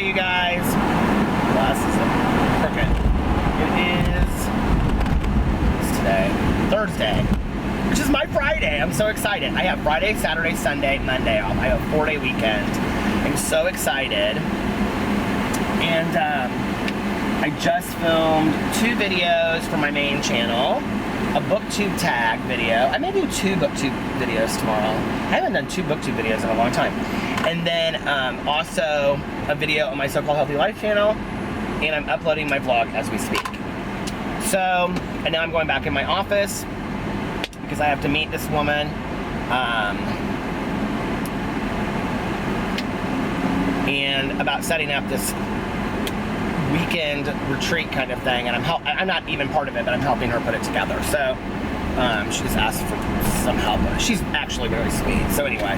Friday, you guys. Glasses are crooked. It is today, Thursday, which is my Friday. I'm so excited. I have Friday, Saturday, Sunday, Monday off. I have a 4-day weekend. I'm so excited. And I just filmed 2 videos for my main channel. A booktube tag video. I may do 2 booktube videos tomorrow. I haven't done 2 booktube videos in a long time. And then also a video on my So-Called Healthy Life channel, and I'm uploading my vlog as we speak. So, and now I'm going back in my office because I have to meet this woman. And about setting up this weekend retreat kind of thing, and I'm not even part of it, but I'm helping her put it together. So she just asked for some help. She's actually very sweet. So anyway,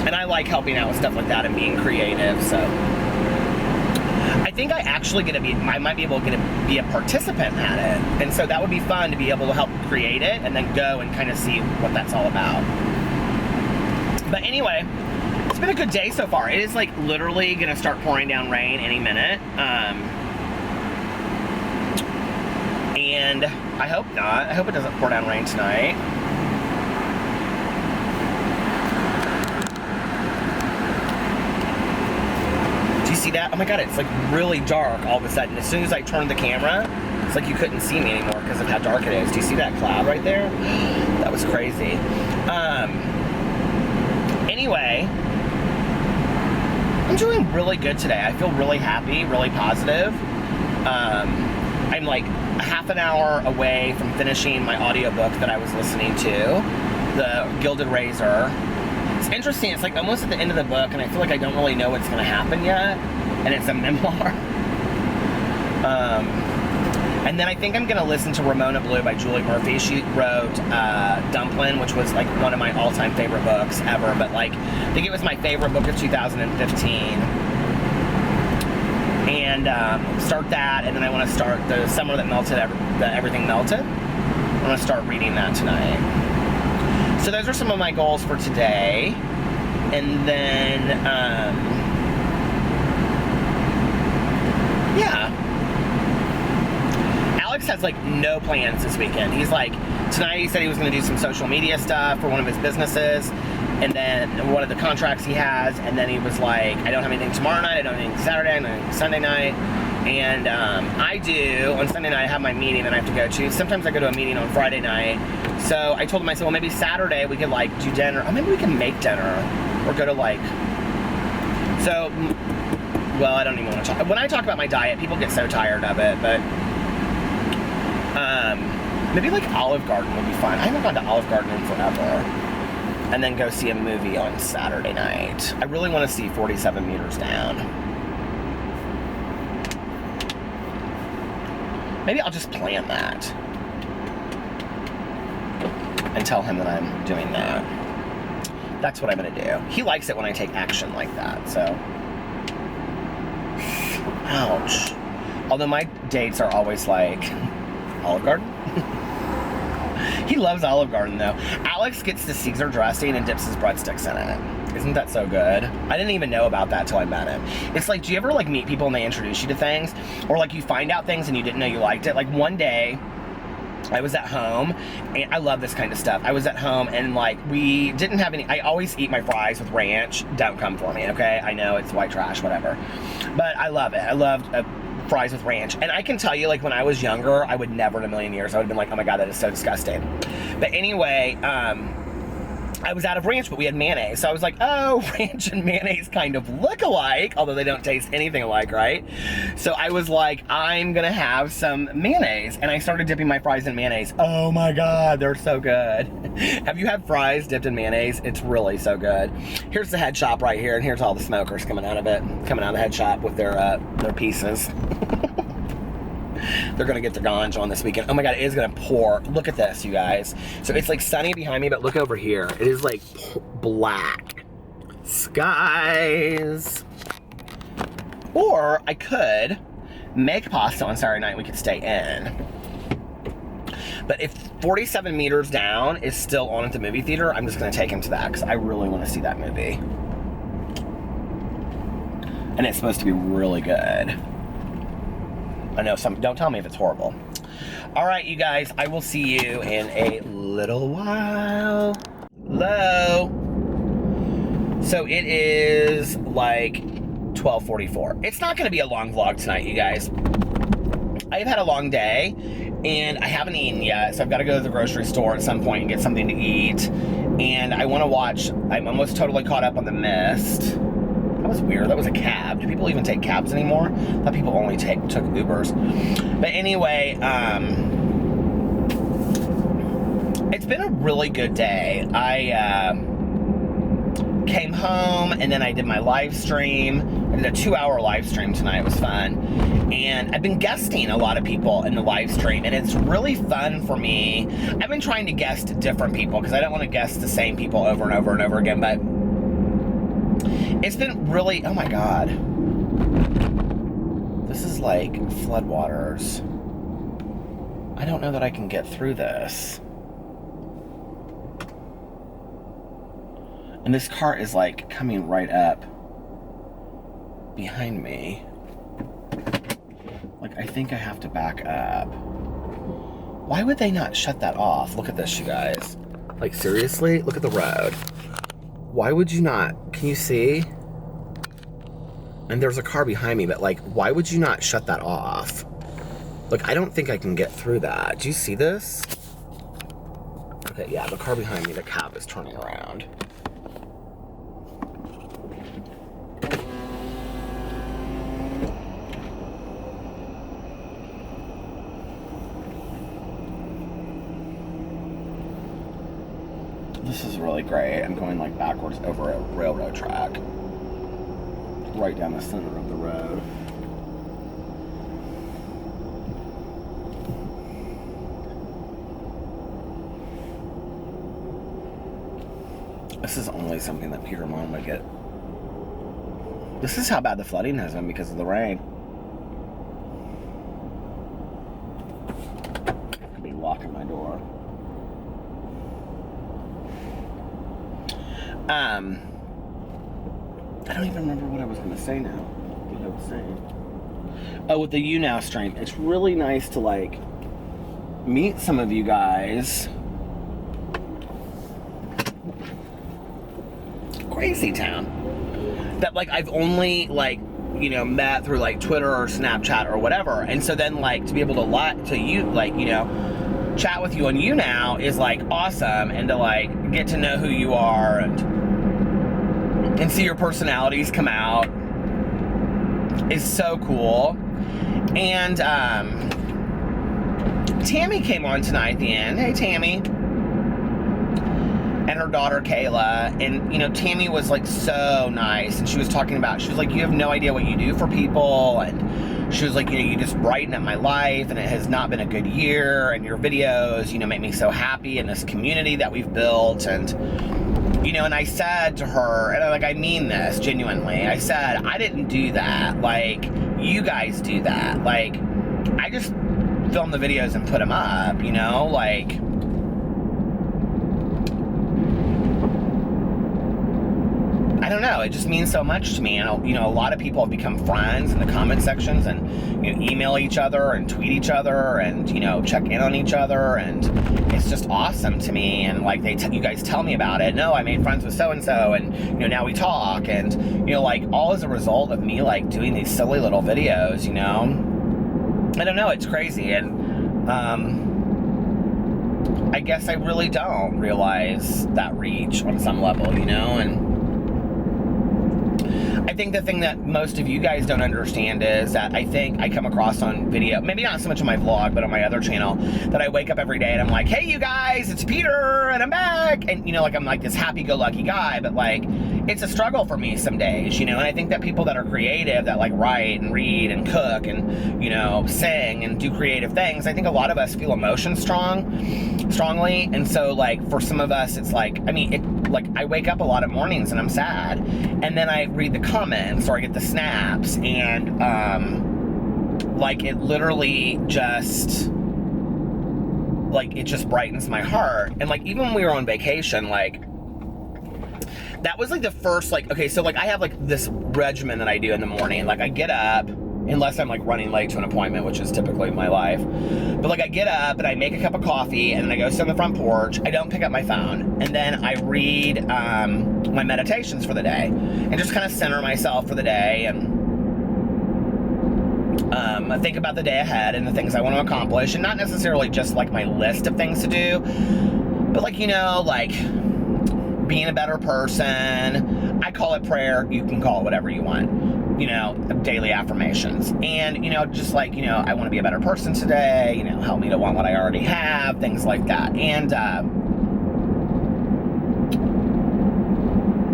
and I like helping out with stuff like that and being creative. So I think I might be able to be a participant at it, and so that would be fun to be able to help create it and then go and kind of see what that's all about. But anyway, it's been a good day so far. It is like literally gonna start pouring down rain any minute. And I hope not. I hope it doesn't pour down rain tonight. Do you see that? Oh my God, it's like really dark all of a sudden. As soon as I turned the camera, it's like you couldn't see me anymore because of how dark it is. Do you see that cloud right there? That was crazy. Anyway, I'm doing really good today. I feel really happy, really positive. I'm like a half an hour away from finishing my audiobook that I was listening to, The Gilded Razor. It's interesting, it's like almost at the end of the book, and I feel like I don't really know what's gonna happen yet, and it's a memoir. And then I think I'm gonna listen to Ramona Blue by Julie Murphy. She wrote Dumplin', which was like one of my all-time favorite books ever, but like, I think it was my favorite book of 2015. And start that, and then I want to start The Summer That Melted, Everything Melted. I want to start reading that tonight. So those are some of my goals for today. And then, yeah. Alex has like no plans this weekend. He's like, tonight he said he was going to do some social media stuff for one of his businesses, and then one of the contracts he has, and then he was like, I don't have anything tomorrow night, I don't have anything Saturday, I don't have anything Sunday night, and I do, on Sunday night I have my meeting that I have to go to. Sometimes I go to a meeting on Friday night, so I told him, I said, well, maybe Saturday we could like do dinner, or maybe we can make dinner, or go to like, so, well, I don't even want to talk, when I talk about my diet, people get so tired of it, but, maybe like Olive Garden would be fun. I haven't gone to Olive Garden in forever. And then go see a movie on Saturday night. I really want to see 47 Meters Down. Maybe I'll just plan that. And tell him that I'm doing that. That's what I'm going to do. He likes it when I take action like that, so. Ouch. Although my dates are always like, Olive Garden? He loves Olive Garden though. Alex gets the Caesar dressing and dips his breadsticks in it. Isn't that so good? I didn't even know about that till I met him. It's like, do you ever like meet people and they introduce you to things? Or like you find out things and you didn't know you liked it? Like one day, I was at home, and I love this kind of stuff. I was at home and like we didn't have any, I always eat my fries with ranch. Don't come for me, okay? I know it's white trash, whatever. But I love it. I loved fries with ranch. And I can tell you, like when I was younger, I would never in a million years, I would have been like, oh my God, that is so disgusting. But anyway, I was out of ranch, but we had mayonnaise. So I was like, oh, ranch and mayonnaise kind of look alike, although they don't taste anything alike, right? So I was like, I'm gonna have some mayonnaise. And I started dipping my fries in mayonnaise. Oh my God, they're so good. Have you had fries dipped in mayonnaise? It's really so good. Here's the head shop right here, and here's all the smokers coming out of it, coming out of the head shop with their pieces. They're gonna get their ganj on this weekend. Oh my God, it is gonna pour. Look at this, you guys. So it's like sunny behind me, but look over here. It is like black skies. Or I could make pasta on Saturday night. We could stay in. But if 47 Meters Down is still on at the movie theater, I'm just gonna take him to that because I really want to see that movie. and it's supposed to be really good. I know some, don't tell me if it's horrible. All right, you guys, I will see you in a little while. Hello. So it is like 12:44. It's not gonna be a long vlog tonight, you guys. I've had a long day and I haven't eaten yet, so I've got to go to the grocery store at some point and get something to eat. And I want to watch, I'm almost totally caught up on The Mist. That was weird. That was a cab. Do people even take cabs anymore? I thought people only took Ubers. But anyway, it's been a really good day. I came home and then I did my live stream. I did a 2-hour live stream tonight. It was fun. And I've been guesting a lot of people in the live stream, and it's really fun for me. I've been trying to guest different people because I don't want to guest the same people over and over and over again, but it's been really, oh my God. This is like floodwaters. I don't know that I can get through this. And this car is like coming right up behind me. Like, I think I have to back up. Why would they not shut that off? Look at this, you guys. Like, seriously? Look at the road. Why would you not? Can you see? And there's a car behind me, but like, why would you not shut that off? Look, I don't think I can get through that. Do you see this? Okay, yeah, the car behind me, the cab is turning around. This is really great. I'm going like backwards over a railroad track. Right down the center of the road. This is only something that Peter Monn would get. This is how bad the flooding has been because of the rain. I could be locking my door. I don't even remember what I was going to say now. What I was saying. Oh, with the You Now stream, it's really nice to like meet some of you guys. Crazy town. That like I've only like, you know, met through like Twitter or Snapchat or whatever. And so then like to be able to you like, you know, chat with you on You Now is like awesome, and to like get to know who you are and see your personalities come out is so cool. And Tammy came on tonight at the end. Hey, Tammy. And her daughter, Kayla. And, you know, Tammy was like so nice. And she was talking about, she was like, you have no idea what you do for people. And she was like, you know, you just brighten up my life. And it has not been a good year. And your videos, you know, make me so happy in this community that we've built. And, you know, and I said to her, and like, I mean this genuinely, I said, I didn't do that. Like, you guys do that. Like, I just film the videos and put them up, you know, like, I don't know, it just means so much to me. And, you know, a lot of people have become friends in the comment sections and, you know, email each other and tweet each other and, you know, check in on each other, and it's just awesome to me. And like you guys tell me about it. No, I made friends with so-and-so, and, you know, now we talk, and, you know, like all as a result of me like doing these silly little videos, you know. I don't know, it's crazy. And I guess I really don't realize that reach on some level, you know. And I think the thing that most of you guys don't understand is that I think I come across on video, maybe not so much on my vlog, but on my other channel, that I wake up every day and I'm like, hey, you guys, it's Peter, and I'm back. And, you know, like I'm like this happy-go-lucky guy, but like, it's a struggle for me some days, you know. And I think that people that are creative, that like write and read and cook and, you know, sing and do creative things, I think a lot of us feel emotion strongly. And so like for some of us, it's like, I mean, like I wake up a lot of mornings and I'm sad, and then I read the comments or I get the snaps, and like it literally just like it just brightens my heart. And like even when we were on vacation, like that was like the first, like, okay, so like I have like this regimen that I do in the morning. Like I get up, unless I'm like running late to an appointment, which is typically my life. But like I get up and I make a cup of coffee and then I go sit on the front porch. I don't pick up my phone. And then I read my meditations for the day and just kind of center myself for the day and think about the day ahead and the things I want to accomplish, and not necessarily just like my list of things to do, but like, you know, like being a better person. I call it prayer. You can call it whatever you want. You know, daily affirmations. And, you know, just like, you know, I want to be a better person today, you know, help me to want what I already have, things like that. And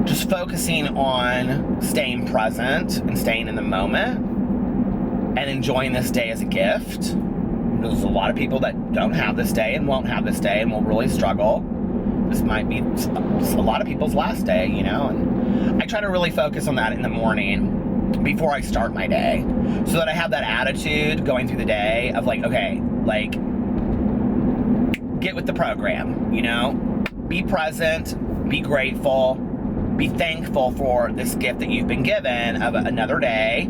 just focusing on staying present and staying in the moment and enjoying this day as a gift. There's a lot of people that don't have this day and won't have this day and will really struggle. This might be a lot of people's last day, you know, and I try to really focus on that in the morning before I start my day, so that I have that attitude going through the day of like, okay, like, get with the program, you know, be present, be grateful, be thankful for this gift that you've been given of another day,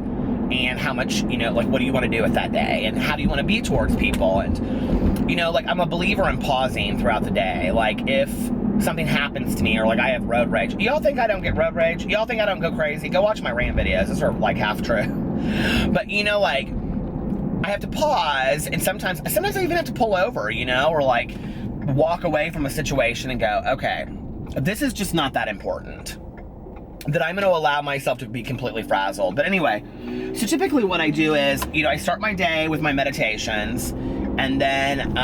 and how much, you know, like, what do you want to do with that day, and how do you want to be towards people. And, you know, like, I'm a believer in pausing throughout the day. Like, if something happens to me, or like I have road rage. Y'all think I don't get road rage? Y'all think I don't go crazy? Go watch my rant videos. Those are like half true. But, you know, like, I have to pause, and sometimes I even have to pull over, you know, or like walk away from a situation and go, okay, this is just not that important, that I'm going to allow myself to be completely frazzled. But anyway, so typically what I do is, you know, I start my day with my meditations, and then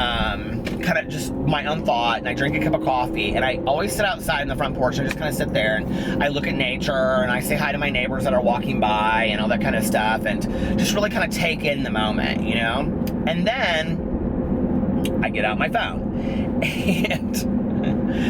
kind of just my own thought, and I drink a cup of coffee, and I always sit outside in the front porch and just kind of sit there, and I look at nature, and I say hi to my neighbors that are walking by and all that kind of stuff, and just really kind of take in the moment, you know. And then I get out my phone, and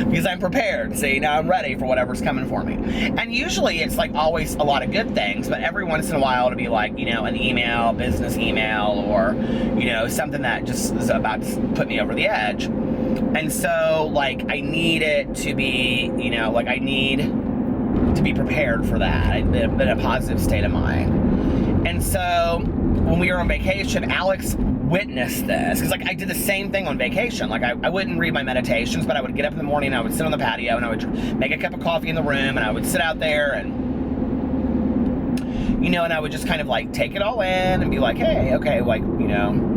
because I'm prepared, see, now I'm ready for whatever's coming for me. And usually it's like always a lot of good things, but every once in a while it'll be like, you know, an email, business email, or, you know, something that just is about to put me over the edge. And so, like, I need it to be, you know, like, I need to be prepared for that, in a positive state of mind. And so when we were on vacation, Alex witnessed this, because like I did the same thing on vacation. Like I wouldn't read my meditations, but I would get up in the morning and I would sit on the patio and I would make a cup of coffee in the room, and I would sit out there and, you know, and I would just kind of like take it all in and be like, hey, okay, like, you know,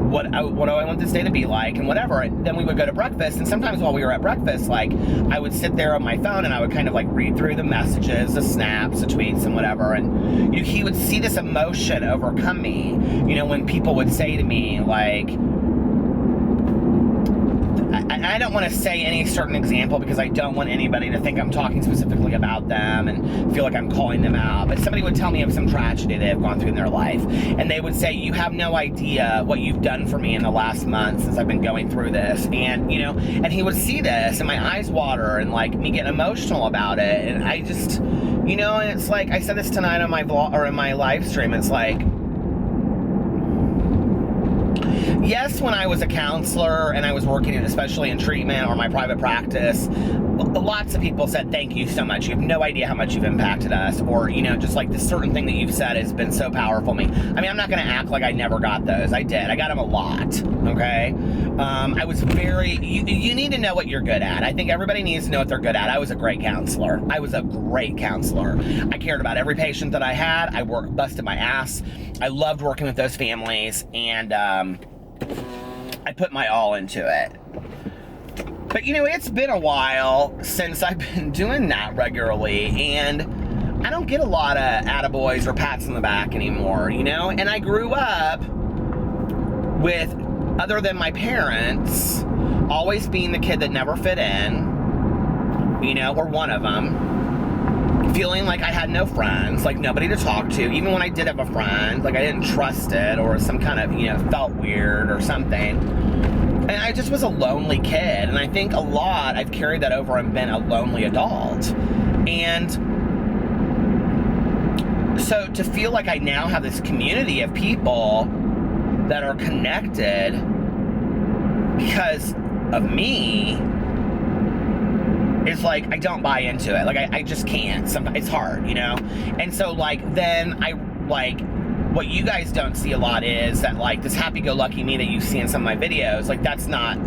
what do I want this day to be like, and whatever. And then we would go to breakfast, and sometimes while we were at breakfast, like, I would sit there on my phone and I would kind of like read through the messages, the snaps, the tweets, and whatever. And, you know, he would see this emotion overcome me, you know, when people would say to me, like, I don't want to say any certain example because I don't want anybody to think I'm talking specifically about them and feel like I'm calling them out. But somebody would tell me of some tragedy they have gone through in their life, and they would say, you have no idea what you've done for me in the last month since I've been going through this. And, you know, and he would see this and my eyes water and like me get emotional about it. And I just, you know, and it's like, I said this tonight on my vlog or in my live stream, it's like, yes, when I was a counselor and I was working especially in treatment or my private practice, lots of people said, thank you so much. You have no idea how much you've impacted us. Or, you know, just like this certain thing that you've said has been so powerful to me. I mean, I'm not going to act like I never got those. I did. I got them a lot. Okay. I was very, you need to know what you're good at. I think everybody needs to know what they're good at. I was a great counselor. I was a great counselor. I cared about every patient that I had. I busted my ass. I loved working with those families, and I put my all into it. But, you know, it's been a while since I've been doing that regularly, and I don't get a lot of attaboys or pats on the back anymore, you know? And I grew up with, other than my parents, always being the kid that never fit in, you know, or one of them. Feeling like I had no friends, like nobody to talk to. Even when I did have a friend, like I didn't trust it, or some kind of, you know, felt weird or something. And I just was a lonely kid. And I think a lot, I've carried that over and been a lonely adult. And so to feel like I now have this community of people that are connected because of me is like, I don't buy into it. Like, I just can't. Sometimes it's hard, you know? And so, like, then I, like, what you guys don't see a lot is that, like, this happy-go-lucky me that you see in some of my videos, like, that's not,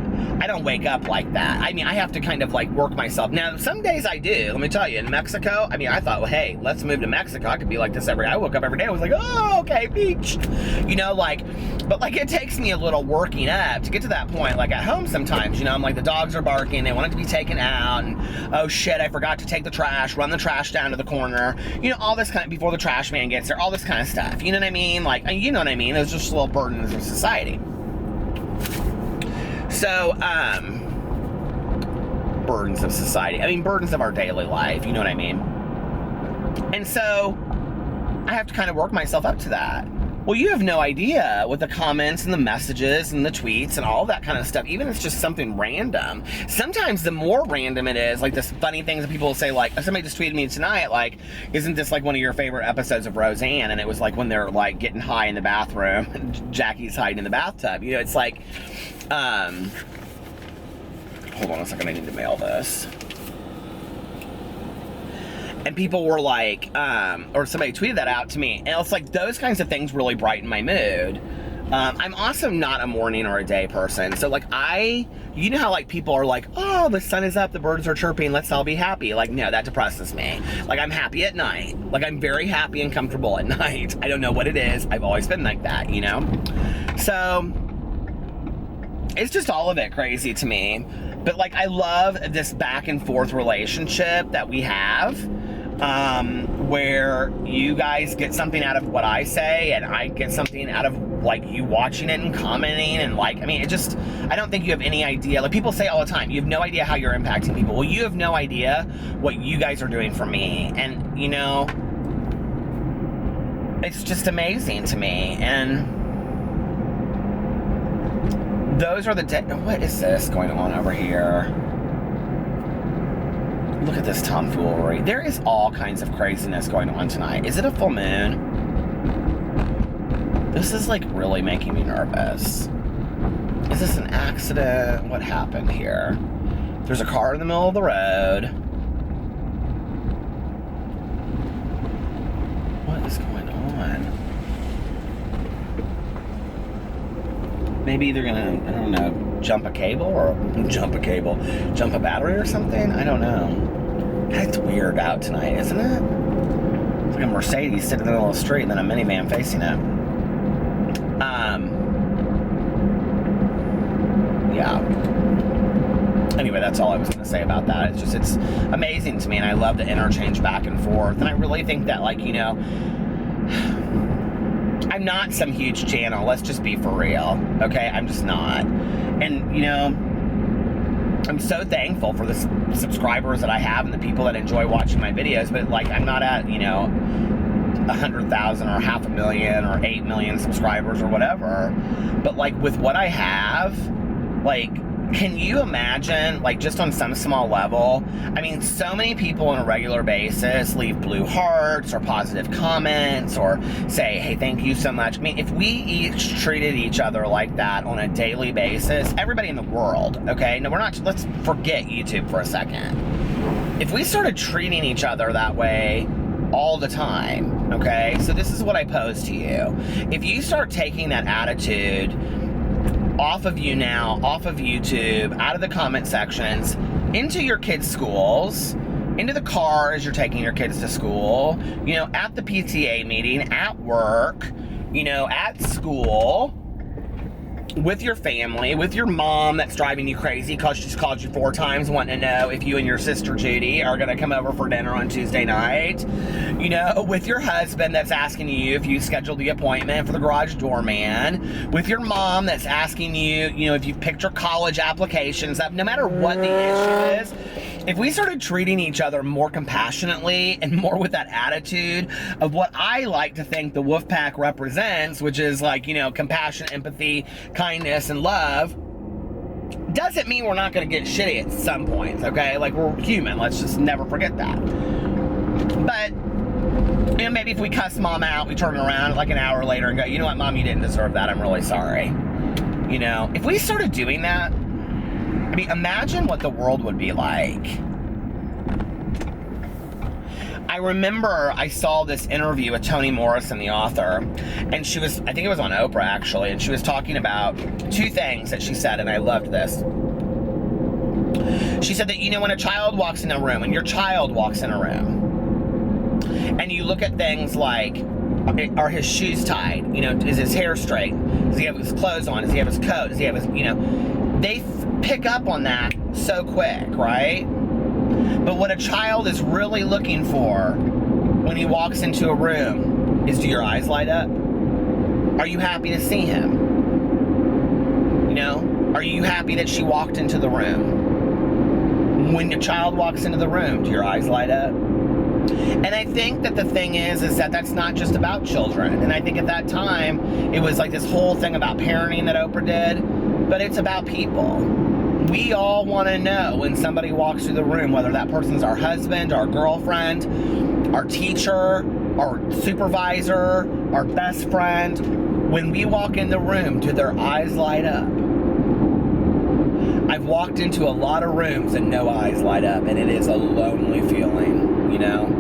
I don't wake up like that. I mean, I have to kind of, like, work myself. Now, some days I do. Let me tell you, in Mexico, I mean, I thought, well, hey, let's move to Mexico. I could be like this I woke up every day. I was like, oh, okay, beach. You know, like, but, like, it takes me a little working up to get to that point. Like, at home sometimes, you know, I'm like, the dogs are barking. They want it to be taken out. And, oh, shit, I forgot to take the trash, run the trash down to the corner. You know, all this kind of, before the trash man gets there, all this kind of stuff. You know what I mean? Like, you know what I mean? It's just little burdens of society. So, burdens of society. I mean, burdens of our daily life. You know what I mean? And so, I have to kind of work myself up to that. Well, you have no idea with the comments and the messages and the tweets and all that kind of stuff, even if it's just something random. Sometimes the more random it is, like this funny things that people will say, like, somebody just tweeted me tonight, like, isn't this like one of your favorite episodes of Roseanne? And it was like when they're like getting high in the bathroom and Jackie's hiding in the bathtub. You know, it's like, hold on a second, I need to mail this. And people were like, or somebody tweeted that out to me. And it's like, those kinds of things really brighten my mood. I'm also not a morning or a day person. So, like, you know how, like, people are like, oh, the sun is up, the birds are chirping, let's all be happy. Like, no, that depresses me. Like, I'm happy at night. Like, I'm very happy and comfortable at night. I don't know what it is. I've always been like that, you know? So, it's just all of it crazy to me. But, like, I love this back and forth relationship that we have. Where you guys get something out of what I say and I get something out of, like, you watching it and commenting and, like, I mean, it just, I don't think you have any idea. Like, people say all the time, you have no idea how you're impacting people. Well, you have no idea what you guys are doing for me. And, you know, it's just amazing to me. And those are the, what is this going on over here? Look at this tomfoolery. There is all kinds of craziness going on tonight. Is it a full moon? This is, like, really making me nervous. Is this an accident? What happened here? There's a car in the middle of the road. What is going on? Maybe they're gonna, I don't know, jump a cable or jump a battery or something? I don't know. It's weird out tonight, isn't it? It's like a Mercedes sitting in the middle of the street and then a minivan facing it. Yeah. Anyway, that's all I was going to say about that. It's just, it's amazing to me, and I love the interchange back and forth. And I really think that, like, you know, I'm not some huge channel. Let's just be for real, okay? I'm just not. And, you know, I'm so thankful for the subscribers that I have and the people that enjoy watching my videos, but, like, I'm not at, you know, 100,000 or 500,000 or 8 million subscribers or whatever. But, like, with what I have, like, can you imagine, like, just on some small level, I mean, so many people on a regular basis leave blue hearts or positive comments or say, hey, thank you so much. I mean, if we each treated each other like that on a daily basis, everybody in the world, okay? No, let's forget YouTube for a second. If we started treating each other that way all the time, okay? So this is what I pose to you. If you start taking that attitude off of you now, off of YouTube, out of the comment sections, into your kids' schools, into the car as you're taking your kids to school, you know, at the PTA meeting, at work, you know, at school, with your family, with your mom that's driving you crazy because she's called you 4 times wanting to know if you and your sister Judy are going to come over for dinner on Tuesday night. You know, with your husband that's asking you if you scheduled the appointment for the garage doorman. With your mom that's asking you, you know, if you've picked your college applications up. No matter what the issue is, if we started treating each other more compassionately and more with that attitude of what I like to think the wolf pack represents, which is, like, you know, compassion, empathy, kindness, and love, doesn't mean we're not going to get shitty at some points, okay? Like, we're human. Let's just never forget that. But, you know, maybe if we cuss mom out, we turn around like an hour later and go, you know what, mom, you didn't deserve that. I'm really sorry. You know, if we started doing that, I mean, imagine what the world would be like. I remember I saw this interview with Toni Morrison, the author, and she was, I think it was on Oprah actually, and she was talking about two things that she said, and I loved this. She said that, you know, when a child walks in a room, when your child walks in a room, and you look at things like, are his shoes tied? You know, is his hair straight? Does he have his clothes on? Does he have his coat? Does he have his, you know, they pick up on that so quick, right? But what a child is really looking for when he walks into a room is, do your eyes light up? Are you happy to see him? You know, are you happy that she walked into the room? When a child walks into the room, do your eyes light up? And I think that the thing is that that's not just about children. And I think at that time, it was like this whole thing about parenting that Oprah did, but it's about people. We all want to know when somebody walks through the room, whether that person's our husband, our girlfriend, our teacher, our supervisor, our best friend. When we walk in the room, do their eyes light up? I've walked into a lot of rooms and no eyes light up, and it is a lonely feeling, you know?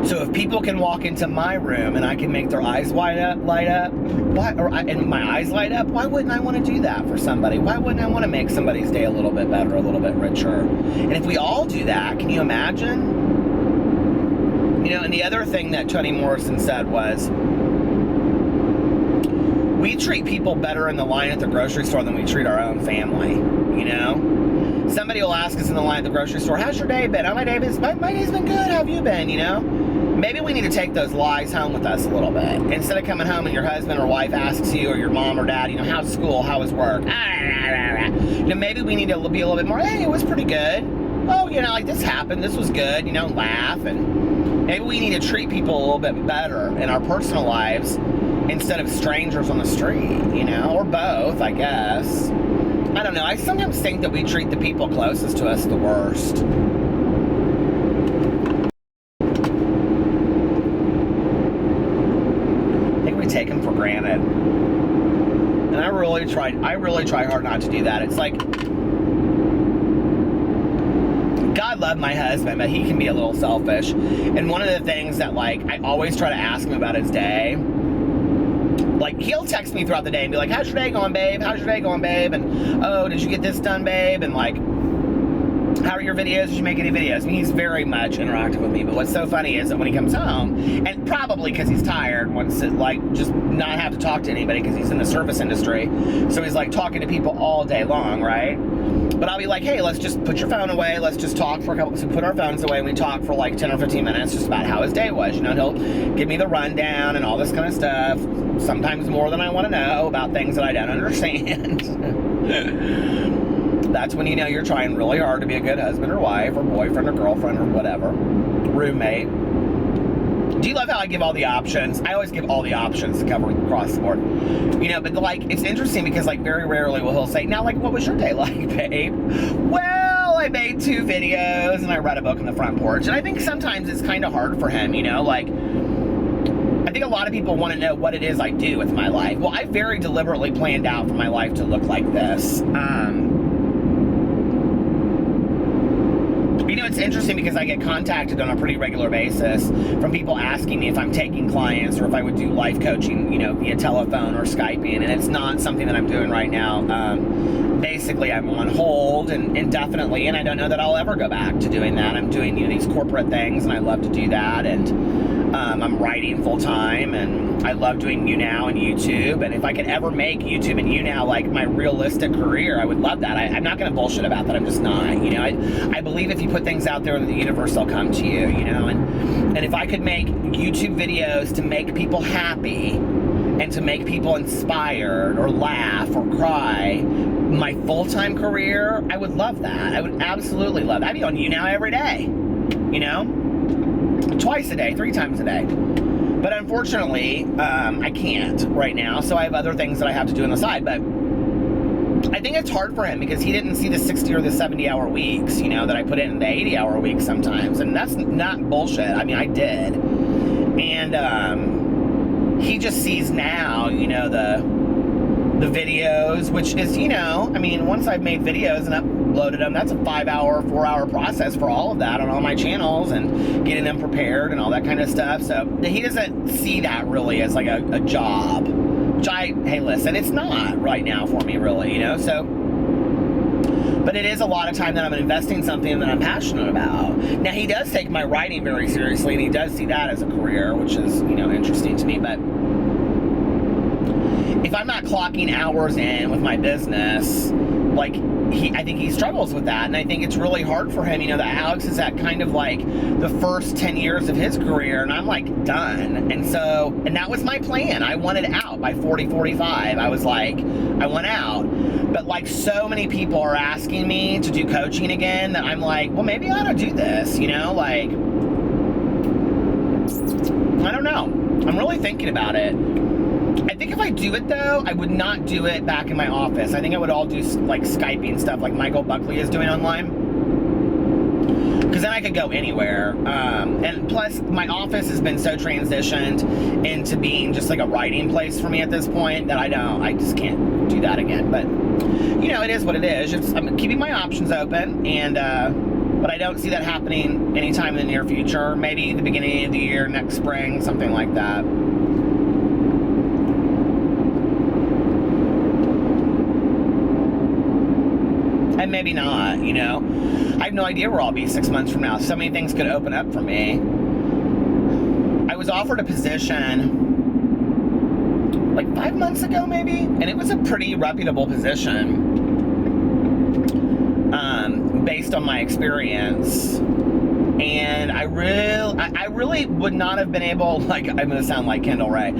So if people can walk into my room and I can make their eyes light up, and my eyes light up, why wouldn't I want to do that for somebody? Why wouldn't I want to make somebody's day a little bit better, a little bit richer? And if we all do that, can you imagine? You know, and the other thing that Toni Morrison said was, we treat people better in the line at the grocery store than we treat our own family, you know? Somebody will ask us in the line at the grocery store, how's your day been? Oh, my day's been good. How have you been, you know? Maybe we need to take those lies home with us a little bit. Instead of coming home and your husband or wife asks you, or your mom or dad, you know, how's school? How was work? You know, maybe we need to be a little bit more, hey, it was pretty good. Oh, you know, like this happened. This was good, you know, laugh. And maybe we need to treat people a little bit better in our personal lives instead of strangers on the street, you know, or both, I guess. I don't know. I sometimes think that we treat the people closest to us the worst. I think we take them for granted. And I really try hard not to do that. It's like, God love my husband, but he can be a little selfish. And one of the things that, like, I always try to ask him about his day, like, he'll text me throughout the day and be like, how's your day going, babe? How's your day going, babe? And, oh, did you get this done, babe? And, like, how are your videos? Did you make any videos? I mean, he's very much interactive with me. But what's so funny is that when he comes home, and probably because he's tired, wants to, like, just not have to talk to anybody because he's in the service industry. So he's, like, talking to people all day long, right? But I'll be like, hey, let's just put your phone away. Let's just talk for a couple. So we put our phones away and we talk for like 10 or 15 minutes just about how his day was. You know, he'll give me the rundown and all this kind of stuff. Sometimes more than I want to know about things that I don't understand. That's when you know you're trying really hard to be a good husband or wife or boyfriend or girlfriend or whatever. Roommate. Do you love how I give all the options? I always give all the options to cover across the board. You know, but like, it's interesting because like very rarely will he'll say, now like, what was your day like, babe? Well, I made 2 videos and I read a book on the front porch. And I think sometimes it's kind of hard for him, you know, like, I think a lot of people want to know what it is I do with my life. Well, I very deliberately planned out for my life to look like this. You know, it's interesting because I get contacted on a pretty regular basis from people asking me if I'm taking clients or if I would do life coaching, you know, via telephone or Skyping, and it's not something that I'm doing right now. Basically, I'm on hold and indefinitely, and I don't know that I'll ever go back to doing that. I'm doing, you know, these corporate things, and I love to do that, and I'm writing full-time, and I love doing YouNow and YouTube, and if I could ever make YouTube and YouNow like my realistic career, I would love that. I'm not going to bullshit about that. I'm just not, you know. I believe if you put things out there in the universe, they'll come to you, you know, and if I could make YouTube videos to make people happy and to make people inspired or laugh or cry, my full-time career, I would love that. I would absolutely love that. I'd be on YouNow every day, you know, twice a day, 3 times a day. But unfortunately, I can't right now, so I have other things that I have to do on the side. But I think it's hard for him because he didn't see the 60 or the 70-hour weeks, you know, that I put in the 80-hour weeks sometimes. And that's not bullshit. I mean, I did. And he just sees now, you know, the videos, which is, you know, I mean, once I've made videos and uploaded them, that's a 5-hour, 4-hour process for all of that on all my channels and getting them prepared and all that kind of stuff. So he doesn't see that really as like a job, which hey, listen, it's not right now for me really, you know, so. But it is a lot of time that I'm investing in something that I'm passionate about. Now, he does take my writing very seriously, and he does see that as a career, which is, you know, interesting to me. But if I'm not clocking hours in with my business, like, I think he struggles with that, and I think it's really hard for him. You know, that Alex is at kind of like the first 10 years of his career, and I'm like done. And so, and that was my plan. I wanted out by 40, 45. I was like, I want out. But like so many people are asking me to do coaching again that I'm like, well, maybe I ought to do this, you know, like, I don't know. I'm really thinking about it. I think if I do it though, I would not do it back in my office. I think I would all do like Skyping stuff like Michael Buckley is doing online. Because then I could go anywhere. And plus, my office has been so transitioned into being just like a writing place for me at this point that I just can't do that again. But, you know, it is what it is. I'm keeping my options open, and but I don't see that happening anytime in the near future. Maybe the beginning of the year, next spring, something like that. And maybe not, you know. I have no idea where I'll be 6 months from now. So many things could open up for me. I was offered a position like 5 months ago really, and it was a pretty reputable position based on my experience. And I really would not have been able, like, I'm going to sound like Kendall Ray.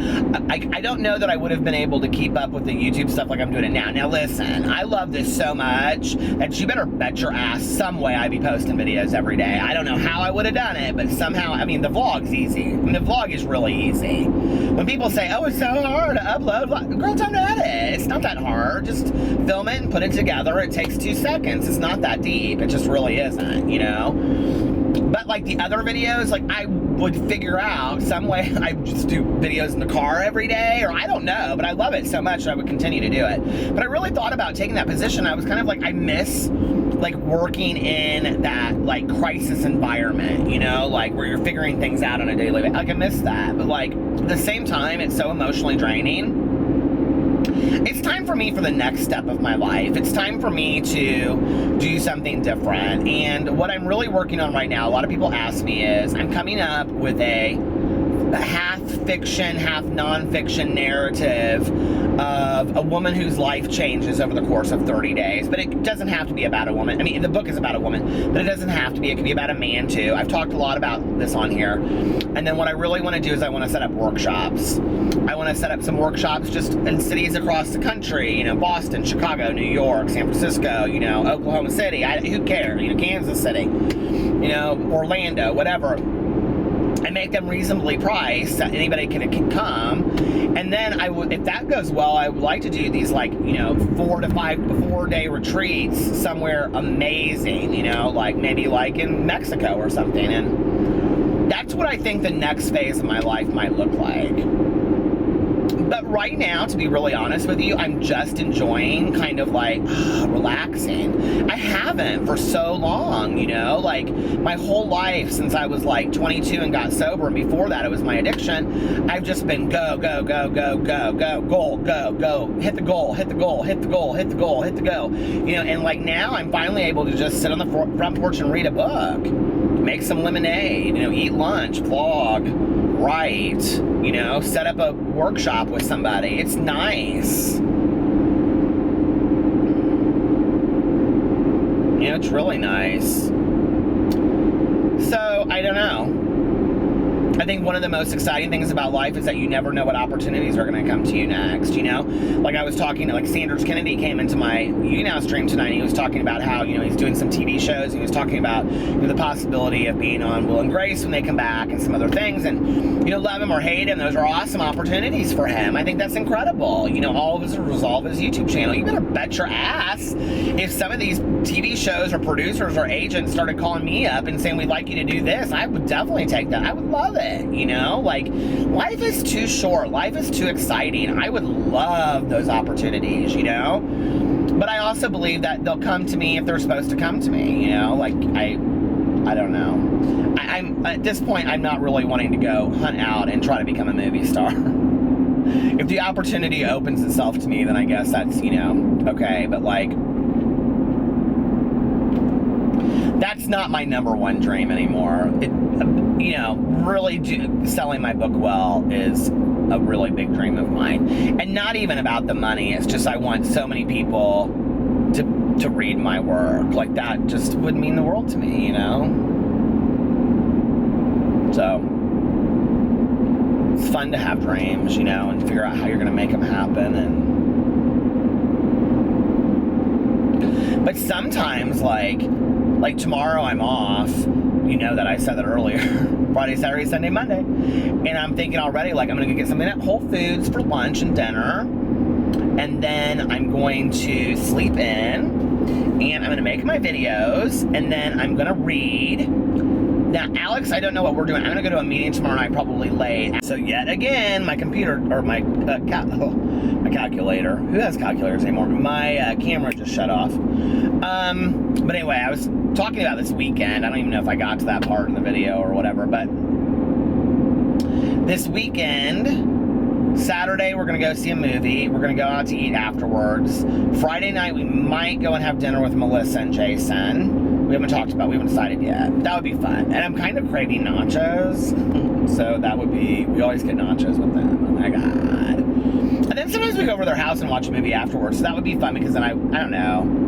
I don't know that I would have been able to keep up with the YouTube stuff like I'm doing it now. Now listen, I love this so much that you better bet your ass some way I'd be posting videos every day. I don't know how I would have done it, but somehow, I mean, the vlog's easy. I mean, the vlog is really easy. When people say, oh, it's so hard to upload, girl, time to edit. It's not that hard. Just film it and put it together. It takes 2 seconds. It's not that deep. It just really isn't, you know? But like the other videos, like I would figure out some way I just do videos in the car every day, or I don't know, but I love it so much that I would continue to do it. But I really thought about taking that position. I was kind of like, I miss like working in that like crisis environment, you know, like where you're figuring things out on a daily basis. Like I miss that, but like at the same time, it's so emotionally draining. It's time for me for the next step of my life. It's time for me to do something different. And what I'm really working on right now, a lot of people ask me, is I'm coming up with a half fiction, half nonfiction narrative of a woman whose life changes over the course of 30 days. But it doesn't have to be about a woman. I mean, the book is about a woman, but it doesn't have to be. It could be about a man too. I've talked a lot about this on here. And then what I really want to do is I want to set up workshops. I want to set up some workshops just in cities across the country, you know, Boston, Chicago, New York, San Francisco, you know, Oklahoma City, who cares, you know, Kansas City, you know, Orlando, whatever. I make them reasonably priced that anybody can come. And then I would, if that goes well, I would like to do these like, you know, 4-day retreats somewhere amazing, you know, like maybe like in Mexico or something. And that's what I think the next phase of my life might look like. But right now, to be really honest with you, I'm just enjoying kind of like relaxing. I haven't for so long, you know, like my whole life since I was like 22 and got sober, and before that it was my addiction. I've just been go, go, go, go, go, go, goal, go, go, hit the goal, hit the goal, hit the goal, hit the goal, hit the go. You know, and like now I'm finally able to just sit on the front porch and read a book, make some lemonade, you know, eat lunch, vlog, write, you know, set up a workshop with somebody. It's nice. You know, it's really nice. So, I don't know. I think one of the most exciting things about life is that you never know what opportunities are going to come to you next, you know? Like I was talking to, like Sanders Kennedy came into my YouNow stream tonight, and he was talking about how, you know, he's doing some TV shows, and he was talking about, you know, the possibility of being on Will and Grace when they come back and some other things, and, you know, love him or hate him, those are awesome opportunities for him. I think that's incredible. You know, all of us resolve his YouTube channel. You better bet your ass if some of these TV shows or producers or agents started calling me up and saying, we'd like you to do this, I would definitely take that. I would love it. it, you know? Like, life is too short. Life is too exciting. I would love those opportunities, you know? But I also believe that they'll come to me if they're supposed to come to me, you know? Like, I don't know. I'm at this point, I'm not really wanting to go hunt out and try to become a movie star. If the opportunity opens itself to me, then I guess that's, you know, okay. But, like, that's not my number one dream anymore. You know, really selling my book well is a really big dream of mine. And not even about the money. It's just I want so many people to read my work. Like, that just would mean the world to me, you know? So, it's fun to have dreams, you know, and figure out how you're going to make them happen. But sometimes, like tomorrow I'm off. You know that I said that earlier. Friday, Saturday, Sunday, Monday. And I'm thinking already, like, I'm going to get something at Whole Foods for lunch and dinner. And then I'm going to sleep in. And I'm going to make my videos. And then I'm going to read. Now, Alex, I don't know what we're doing. I'm going to go to a meeting tomorrow night, probably late. So yet again, my computer, or my calculator. Who has calculators anymore? My camera just shut off. But anyway, I was talking about this weekend. I don't even know if I got to that part in the video or whatever, but this weekend, Saturday, we're going to go see a movie. We're going to go out to eat afterwards. Friday night, we might go and have dinner with Melissa and Jason. We haven't decided yet. That would be fun. And I'm kind of craving nachos. So that would be, we always get nachos with them. Oh my God. And then sometimes we go over to their house and watch a movie afterwards. So that would be fun because then I don't know.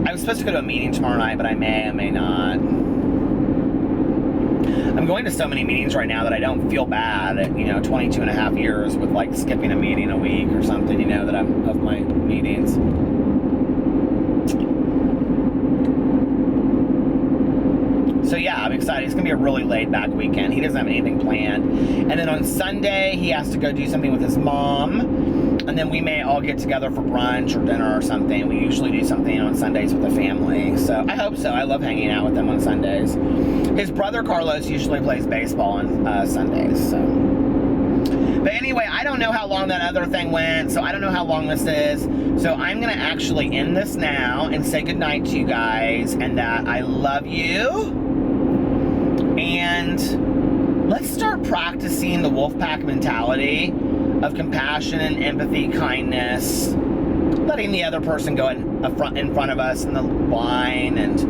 I was supposed to go to a meeting tomorrow night, but I may not. I'm going to so many meetings right now that I don't feel bad at, 22 and a half years with, like, skipping a meeting a week or something, that I'm of my meetings. So yeah, I'm excited. It's going to be a really laid-back weekend. He doesn't have anything planned. And then on Sunday, he has to go do something with his mom. And then we may all get together for brunch or dinner or something. We usually do something on Sundays with the family. So I hope so. I love hanging out with them on Sundays. His brother Carlos usually plays baseball on Sundays. So. But anyway, I don't know how long that other thing went. So I don't know how long this is. So I'm going to actually end this now and say goodnight to you guys. And that I love you. And let's start practicing the Wolfpack mentality of compassion and empathy, kindness, letting the other person go in front of us in the line, and,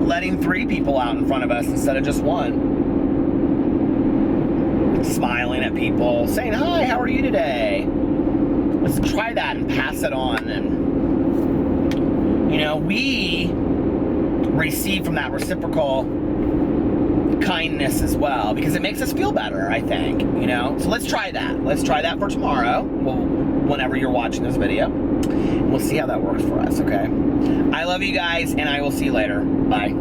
letting 3 people out in front of us instead of just one. Smiling at people, saying, hi, how are you today? Let's try that and pass it on. And, we receive from that reciprocal kindness as well, because it makes us feel better, I think, so let's try that. Let's try that for tomorrow, whenever you're watching this video. We'll see how that works for us, okay? I love you guys, and I will see you later. Bye.